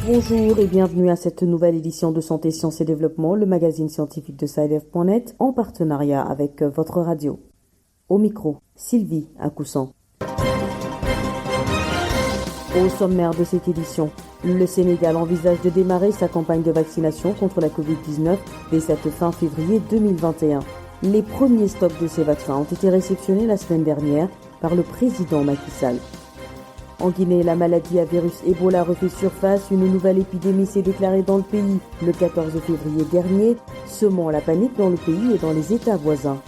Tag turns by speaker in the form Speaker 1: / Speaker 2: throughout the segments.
Speaker 1: Bonjour et bienvenue à cette nouvelle édition de Santé, Sciences et Développement, le magazine scientifique de SciDev.net, en partenariat avec votre radio. Au micro, Sylvie Akoussan. Au sommaire de cette édition, le Sénégal envisage de démarrer sa campagne de vaccination contre la Covid-19 dès cette fin février 2021. Les premiers stocks de ces vaccins ont été réceptionnés la semaine dernière par le président Macky Sall. En Guinée, la maladie à virus Ebola refait surface. Une nouvelle épidémie s'est déclarée dans le pays le 14 février dernier, semant la panique dans le pays et dans les États voisins.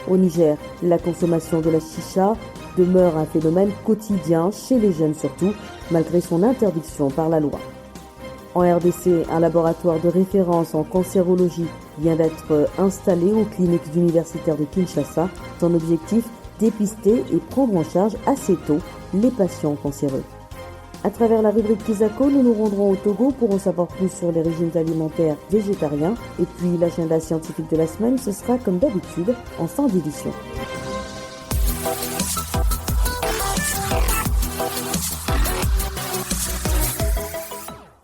Speaker 1: Au Niger, la consommation de la chicha demeure un phénomène quotidien, chez les jeunes surtout, malgré son interdiction par la loi. En RDC, un laboratoire de référence en cancérologie vient d'être installé aux cliniques universitaires de Kinshasa. Son objectif, dépister et prendre en charge assez tôt les patients cancéreux. À travers la rubrique Kizako, nous nous rendrons au Togo pour en savoir plus sur les régimes alimentaires végétariens. Et puis l'agenda scientifique de la semaine, ce sera comme d'habitude en fin d'édition.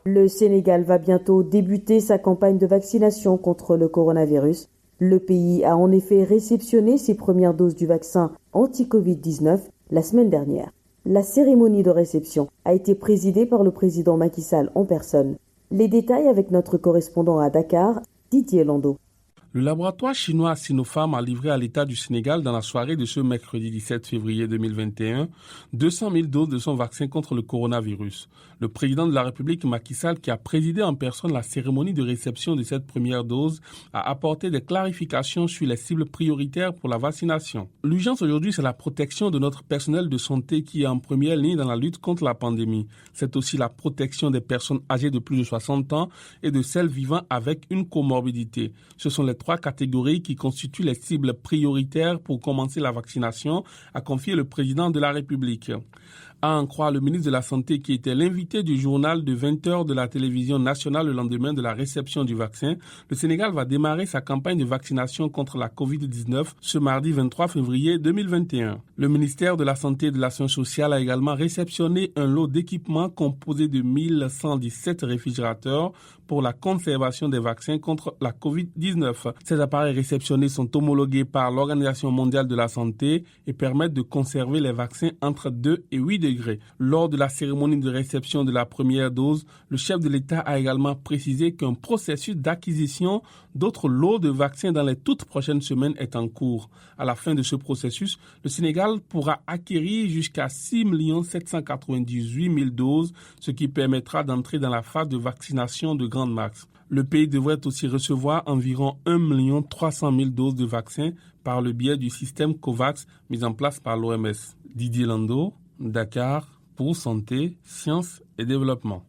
Speaker 1: Le Sénégal va bientôt débuter sa campagne de vaccination contre le coronavirus. Le pays a en effet réceptionné ses premières doses du vaccin anti-Covid-19 la semaine dernière. La cérémonie de réception a été présidée par le président Macky Sall en personne. Les détails avec notre correspondant à Dakar, Didier Lando.
Speaker 2: Le laboratoire chinois Sinopharm a livré à l'État du Sénégal dans la soirée de ce mercredi 17 février 2021 200 000 doses de son vaccin contre le coronavirus. Le président de la République Macky Sall, qui a présidé en personne la cérémonie de réception de cette première dose, a apporté des clarifications sur les cibles prioritaires pour la vaccination. L'urgence aujourd'hui, c'est la protection de notre personnel de santé qui est en première ligne dans la lutte contre la pandémie. C'est aussi la protection des personnes âgées de plus de 60 ans et de celles vivant avec une comorbidité. Ce sont les 3 catégories qui constituent les cibles prioritaires pour commencer la vaccination, a confié le président de la République. À en croire le ministre de la Santé qui était l'invité du journal de 20h de la télévision nationale le lendemain de la réception du vaccin, le Sénégal va démarrer sa campagne de vaccination contre la Covid-19 ce mardi 23 février 2021. Le ministère de la Santé et de l'Action sociale a également réceptionné un lot d'équipements composé de 1117 réfrigérateurs pour la conservation des vaccins contre la Covid-19. Ces appareils réceptionnés sont homologués par l'Organisation mondiale de la santé et permettent de conserver les vaccins entre 2 et 8 degrés. Lors de la cérémonie de réception de la première dose, le chef de l'État a également précisé qu'un processus d'acquisition d'autres lots de vaccins dans les toutes prochaines semaines est en cours. À la fin de ce processus, le Sénégal pourra acquérir jusqu'à 6 798 000 doses, ce qui permettra d'entrer dans la phase de vaccination de grande masse. Le pays devrait aussi recevoir environ 1 300 000 doses de vaccins par le biais du système COVAX mis en place par l'OMS. Didier Lando, Dakar, pour Santé, Sciences et Développement.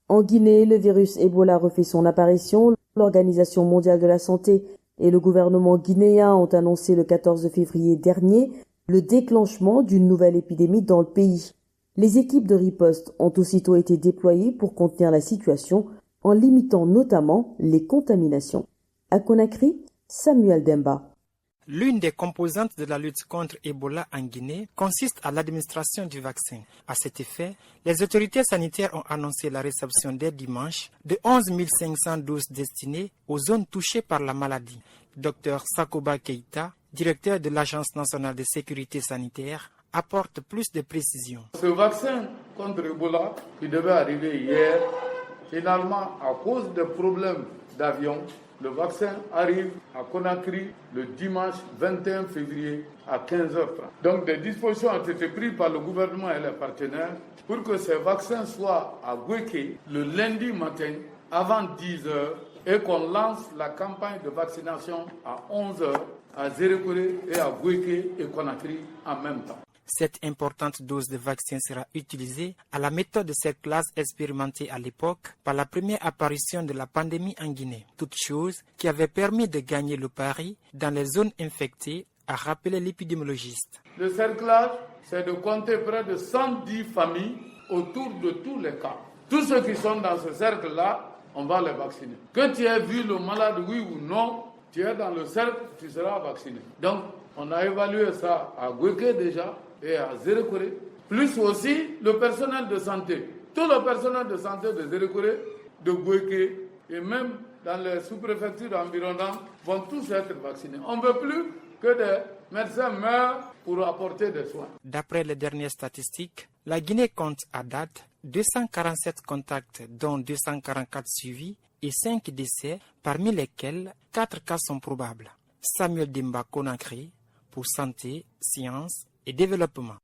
Speaker 1: En Guinée, le virus Ebola refait son apparition. L'Organisation mondiale de la santé et le gouvernement guinéen ont annoncé le 14 février dernier le déclenchement d'une nouvelle épidémie dans le pays. Les équipes de riposte ont aussitôt été déployées pour contenir la situation en limitant notamment les contaminations. À Conakry, Samuel Demba.
Speaker 3: L'une des composantes de la lutte contre Ebola en Guinée consiste à l'administration du vaccin. À cet effet, les autorités sanitaires ont annoncé la réception dès dimanche de 11 500 doses destinées aux zones touchées par la maladie. Dr Sakoba Keïta, directeur de l'Agence nationale de sécurité sanitaire, apporte plus de précisions.
Speaker 4: Ce vaccin contre Ebola, qui devait arriver hier, finalement, à cause des problèmes d'avion, le vaccin arrive à Conakry le dimanche 21 février à 15h30. Donc des dispositions ont été prises par le gouvernement et les partenaires pour que ces vaccins soient à Gouéké le lundi matin avant 10h et qu'on lance la campagne de vaccination à 11h à Zérékoré et à Gouéké et Conakry en même temps.
Speaker 3: Cette importante dose de vaccin sera utilisée à la méthode de cette classe expérimentée à l'époque par la première apparition de la pandémie en Guinée. Toute chose qui avait permis de gagner le pari dans les zones infectées, a rappelé l'épidémiologiste.
Speaker 4: Le cerclage, c'est de compter près de 110 familles autour de tous les cas. Tous ceux qui sont dans ce cercle-là, on va les vacciner. Que tu aies vu le malade, oui ou non, tu es dans le cercle, tu seras vacciné. Donc, on a évalué ça à Gouéké déjà et à Zérékoré, plus aussi le personnel de santé. Tout le personnel de santé de Zérékoré, de Gouéké et même dans les sous-préfectures environnantes vont tous être vaccinés. On ne veut plus que des médecins meurent pour apporter des soins.
Speaker 3: D'après les dernières statistiques, la Guinée compte à date 247 contacts, dont 244 suivis et 5 décès, parmi lesquels 4 cas sont probables. Samuel Dimba Conakry pour Santé, Sciences et Développement.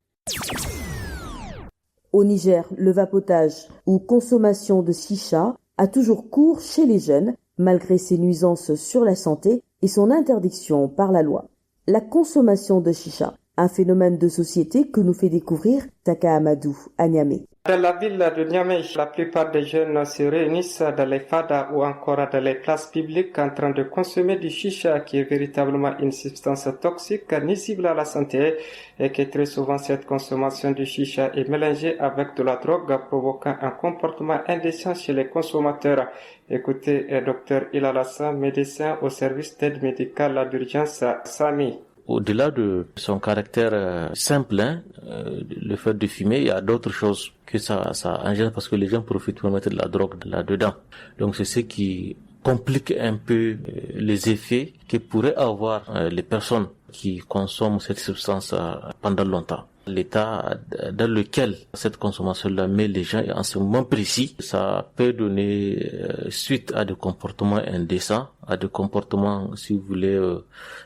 Speaker 1: Au Niger, le vapotage ou consommation de chicha a toujours cours chez les jeunes, malgré ses nuisances sur la santé et son interdiction par la loi. La consommation de chicha, un phénomène de société que nous fait découvrir Taka Amadou à Niamey.
Speaker 5: Dans la ville de Niamey, la plupart des jeunes se réunissent dans les fadas ou encore dans les places publiques en train de consommer du chicha qui est véritablement une substance toxique, nuisible à la santé et que très souvent cette consommation du chicha est mélangée avec de la drogue provoquant un comportement indécent chez les consommateurs. Écoutez Dr Ilalassan, médecin au service d'aide médicale d'urgence SAMI.
Speaker 6: Au-delà de son caractère simple, le fait de fumer, il y a d'autres choses que ça engendre parce que les gens profitent pour mettre de la drogue là-dedans. Donc c'est ce qui complique un peu les effets que pourraient avoir les personnes qui consomment cette substance pendant longtemps. L'état dans lequel cette consommation-là met les gens en ce moment précis, ça peut donner suite à des comportements indécents, à des comportements, si vous voulez,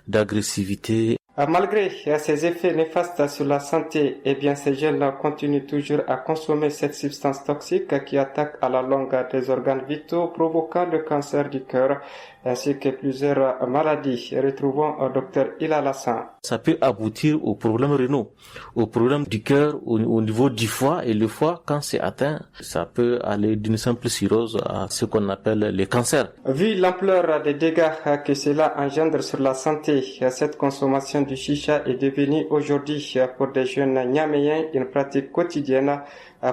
Speaker 6: d'agressivité.
Speaker 5: Malgré ces effets néfastes sur la santé, ces jeunes continuent toujours à consommer cette substance toxique qui attaque à la longue des organes vitaux, provoquant le cancer du cœur, ainsi que plusieurs maladies. Retrouvons Dr Ilalassan.
Speaker 6: Ça peut aboutir aux problèmes rénaux, aux problèmes du cœur, au niveau du foie, et le foie, quand c'est atteint, ça peut aller d'une simple cirrhose à ce qu'on appelle les cancers.
Speaker 5: Vu l'ampleur des dégâts que cela engendre sur la santé, cette consommation du chicha est devenue aujourd'hui pour des jeunes niaméens une pratique quotidienne.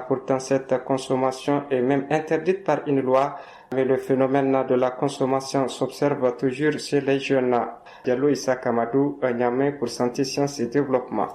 Speaker 5: Pourtant, cette consommation est même interdite par une loi. Mais le phénomène de la consommation s'observe toujours chez les jeunes. Diallo Issa Kamadou, Niamey pour Santé, Sciences et Développement.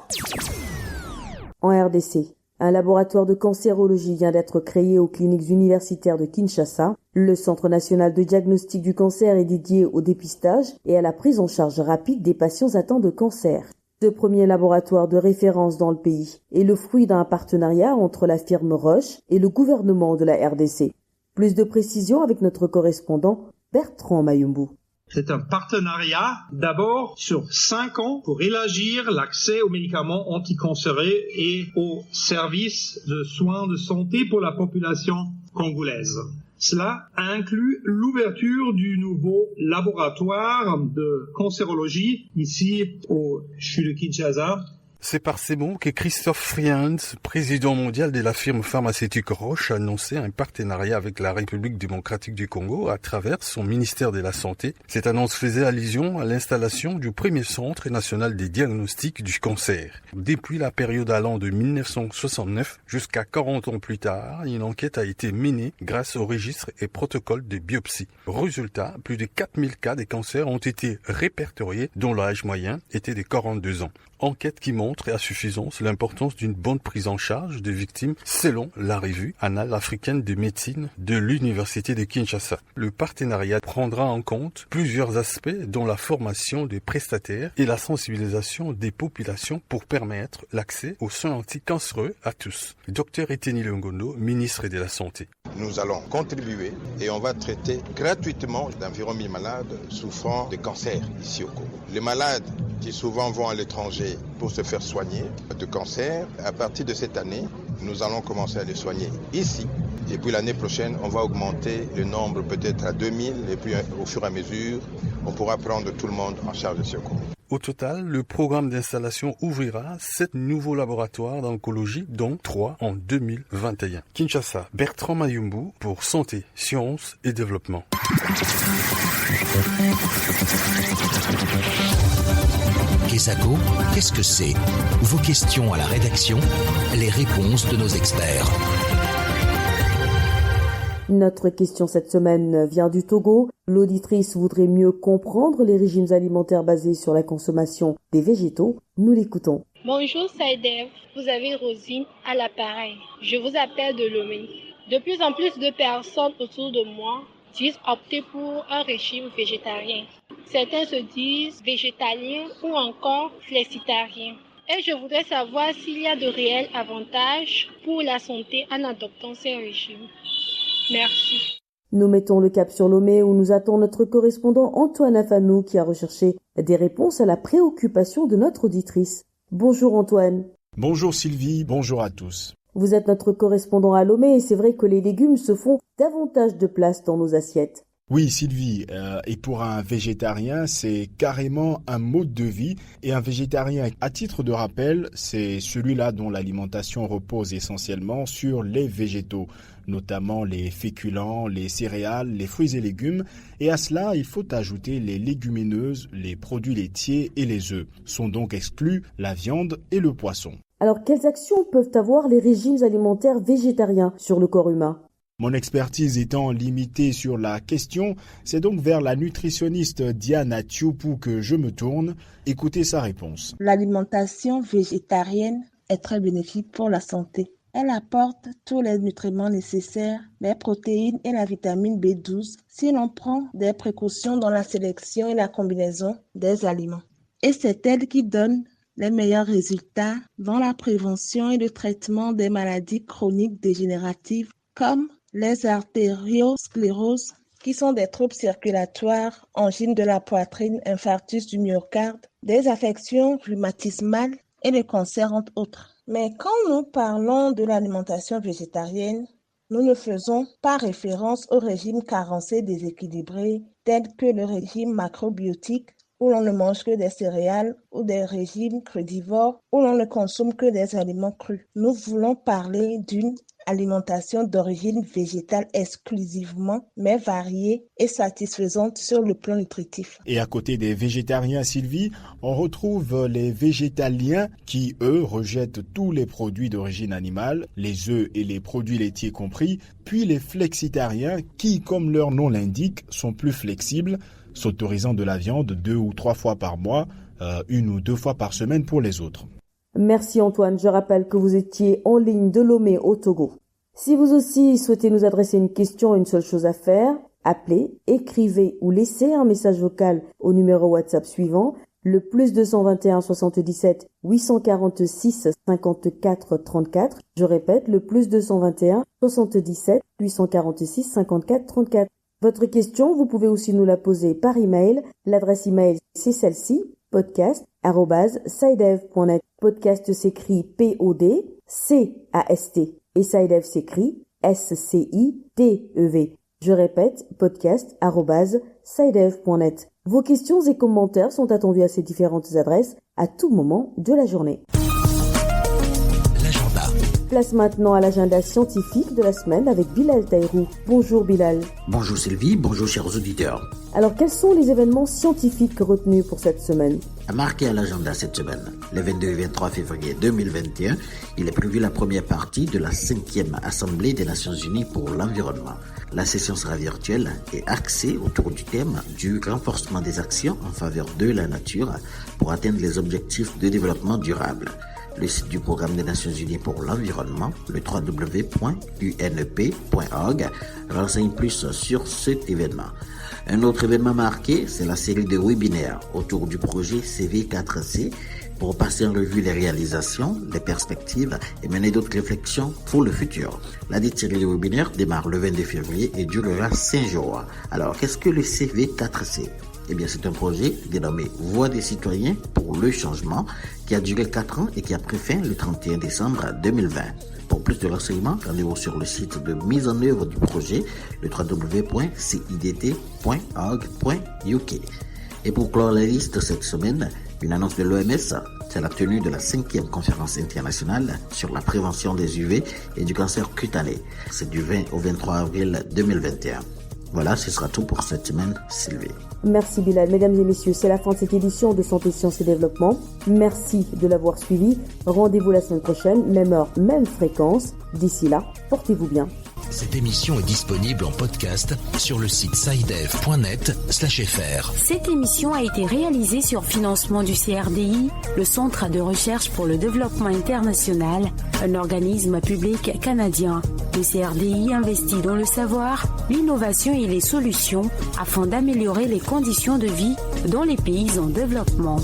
Speaker 1: En RDC, un laboratoire de cancérologie vient d'être créé aux cliniques universitaires de Kinshasa. Le Centre national de diagnostic du cancer est dédié au dépistage et à la prise en charge rapide des patients atteints de cancer. Ce premier laboratoire de référence dans le pays est le fruit d'un partenariat entre la firme Roche et le gouvernement de la RDC. Plus de précisions avec notre correspondant Bertrand Mayumbu.
Speaker 7: C'est un partenariat d'abord sur 5 ans pour élargir l'accès aux médicaments anticancéreux et aux services de soins de santé pour la population congolaise. Cela inclut l'ouverture du nouveau laboratoire de cancérologie ici au CHU de Kinshasa.
Speaker 8: C'est par ces mots que Christophe Friand, président mondial de la firme pharmaceutique Roche, a annoncé un partenariat avec la République démocratique du Congo à travers son ministère de la Santé. Cette annonce faisait allusion à l'installation du premier centre national des diagnostics du cancer. Depuis la période allant de 1969 jusqu'à 40 ans plus tard, une enquête a été menée grâce au registre et protocole de biopsie. Résultat, plus de 4000 cas de cancer ont été répertoriés dont l'âge moyen était de 42 ans. Enquête qui montre à suffisance l'importance d'une bonne prise en charge des victimes selon la revue Annales africaine de médecine de l'Université de Kinshasa. Le partenariat prendra en compte plusieurs aspects dont la formation des prestataires et la sensibilisation des populations pour permettre l'accès aux soins anticancéreux à tous. Dr Eteni Longondo, ministre de la Santé.
Speaker 9: Nous allons contribuer et on va traiter gratuitement d'environ 1000 malades souffrant de cancer ici au Congo. Les malades qui souvent vont à l'étranger pour se faire soigner de cancer, à partir de cette année, nous allons commencer à les soigner ici. Et puis l'année prochaine, on va augmenter le nombre peut-être à 2000 et puis au fur et à mesure, on pourra prendre tout le monde en charge de ce Congo.
Speaker 8: Au total, le programme d'installation ouvrira 7 nouveaux laboratoires d'oncologie, dont 3 en 2021. Kinshasa, Bertrand Mayumbu pour Santé, Sciences et Développement.
Speaker 10: Kesako, qu'est-ce que c'est? Vos questions à la rédaction, les réponses de nos experts.
Speaker 1: Notre question cette semaine vient du Togo. L'auditrice voudrait mieux comprendre les régimes alimentaires basés sur la consommation des végétaux. Nous l'écoutons.
Speaker 11: Bonjour Saïdev, vous avez Rosine à l'appareil. Je vous appelle de Lomé. De plus en plus de personnes autour de moi disent opter pour un régime végétarien. Certains se disent végétaliens ou encore flexitariens. Et je voudrais savoir s'il y a de réels avantages pour la santé en adoptant ces régimes. Merci.
Speaker 1: Nous mettons le cap sur Lomé où nous attend notre correspondant Antoine Afanou qui a recherché des réponses à la préoccupation de notre auditrice. Bonjour Antoine.
Speaker 12: Bonjour Sylvie, bonjour à tous.
Speaker 1: Vous êtes notre correspondant à Lomé et c'est vrai que les légumes se font davantage de place dans nos assiettes.
Speaker 12: Oui Sylvie, et pour un végétarien, c'est carrément un mode de vie. Et un végétarien, à titre de rappel, c'est celui-là dont l'alimentation repose essentiellement sur les végétaux, notamment les féculents, les céréales, les fruits et légumes. Et à cela, il faut ajouter les légumineuses, les produits laitiers et les œufs. Sont donc exclus la viande et le poisson.
Speaker 1: Alors, quelles actions peuvent avoir les régimes alimentaires végétariens sur le corps humain ?
Speaker 12: Mon expertise étant limitée sur la question, c'est donc vers la nutritionniste Diana Tioupou que je me tourne. Écoutez sa réponse.
Speaker 13: L'alimentation végétarienne est très bénéfique pour la santé. Elle apporte tous les nutriments nécessaires, les protéines et la vitamine B12 si l'on prend des précautions dans la sélection et la combinaison des aliments. Et c'est elle qui donne les meilleurs résultats dans la prévention et le traitement des maladies chroniques dégénératives comme les artérioscléroses, qui sont des troubles circulatoires, angine de la poitrine, infarctus du myocarde, des affections rhumatismales et le cancer entre autres. Mais quand nous parlons de l'alimentation végétarienne, nous ne faisons pas référence aux régimes carencés déséquilibrés tels que le régime macrobiotique où l'on ne mange que des céréales ou des régimes crudivores où l'on ne consomme que des aliments crus. Nous voulons parler d'une alimentation d'origine végétale exclusivement, mais variée et satisfaisante sur le plan nutritif.
Speaker 12: Et à côté des végétariens, Sylvie, on retrouve les végétaliens qui, eux, rejettent tous les produits d'origine animale, les œufs et les produits laitiers compris, puis les flexitariens qui, comme leur nom l'indique, sont plus flexibles, s'autorisant de la viande 2 ou 3 fois par mois, 1 ou 2 fois par semaine pour les autres.
Speaker 1: Merci Antoine, je rappelle que vous étiez en ligne de Lomé au Togo. Si vous aussi souhaitez nous adresser une question, une seule chose à faire, appelez, écrivez ou laissez un message vocal au numéro WhatsApp suivant, le +221 77 846 54 34. Je répète, le +221 77 846 54 34. Votre question, vous pouvez aussi nous la poser par email. L'adresse email, c'est celle-ci, podcast@sidev.net. Podcast s'écrit P-O-D-C-A-S-T et Sidev s'écrit S-C-I-D-E-V. Je répète, podcast@sidev.net. Vos questions et commentaires sont attendus à ces différentes adresses à tout moment de la journée.
Speaker 10: L'agenda.
Speaker 1: Place maintenant à l'agenda scientifique de la semaine avec Bilal Taïrou. Bonjour Bilal.
Speaker 14: Bonjour Sylvie, bonjour chers auditeurs.
Speaker 1: Alors quels sont les événements scientifiques retenus pour cette semaine ?
Speaker 14: Marqué à l'agenda cette semaine, le 22 et 23 février 2021, il est prévu la première partie de la 5e Assemblée des Nations Unies pour l'environnement. La session sera virtuelle et axée autour du thème du renforcement des actions en faveur de la nature pour atteindre les objectifs de développement durable. Le site du Programme des Nations Unies pour l'environnement, le www.unep.org, renseigne plus sur cet événement. Un autre événement marqué, c'est la série de webinaires autour du projet CV4C pour passer en revue les réalisations, les perspectives et mener d'autres réflexions pour le futur. La dite série de webinaires démarre le 22 février et durera 5 jours. Alors, qu'est-ce que le CV4C ? Eh bien, c'est un projet dénommé Voix des citoyens pour le changement qui a duré 4 ans et qui a pris fin le 31 décembre 2020. Pour plus de renseignements, rendez-vous sur le site de mise en œuvre du projet, le www.cidt.org.uk. Et pour clore la liste cette semaine, une annonce de l'OMS, c'est la tenue de la 5e conférence internationale sur la prévention des UV et du cancer cutané. C'est du 20 au 23 avril 2021. Voilà, ce sera tout pour cette semaine, Sylvie.
Speaker 1: Merci Bilal. Mesdames et messieurs, c'est la fin de cette édition de Santé, Sciences et Développement. Merci de l'avoir suivi. Rendez-vous la semaine prochaine, même heure, même fréquence. D'ici là, portez-vous bien.
Speaker 10: Cette émission est disponible en podcast sur le site saidev.net/fr.
Speaker 15: Cette émission a été réalisée sur financement du CRDI, le Centre de recherche pour le développement international, un organisme public canadien. Le CRDI investit dans le savoir, l'innovation et les solutions afin d'améliorer les conditions de vie dans les pays en développement.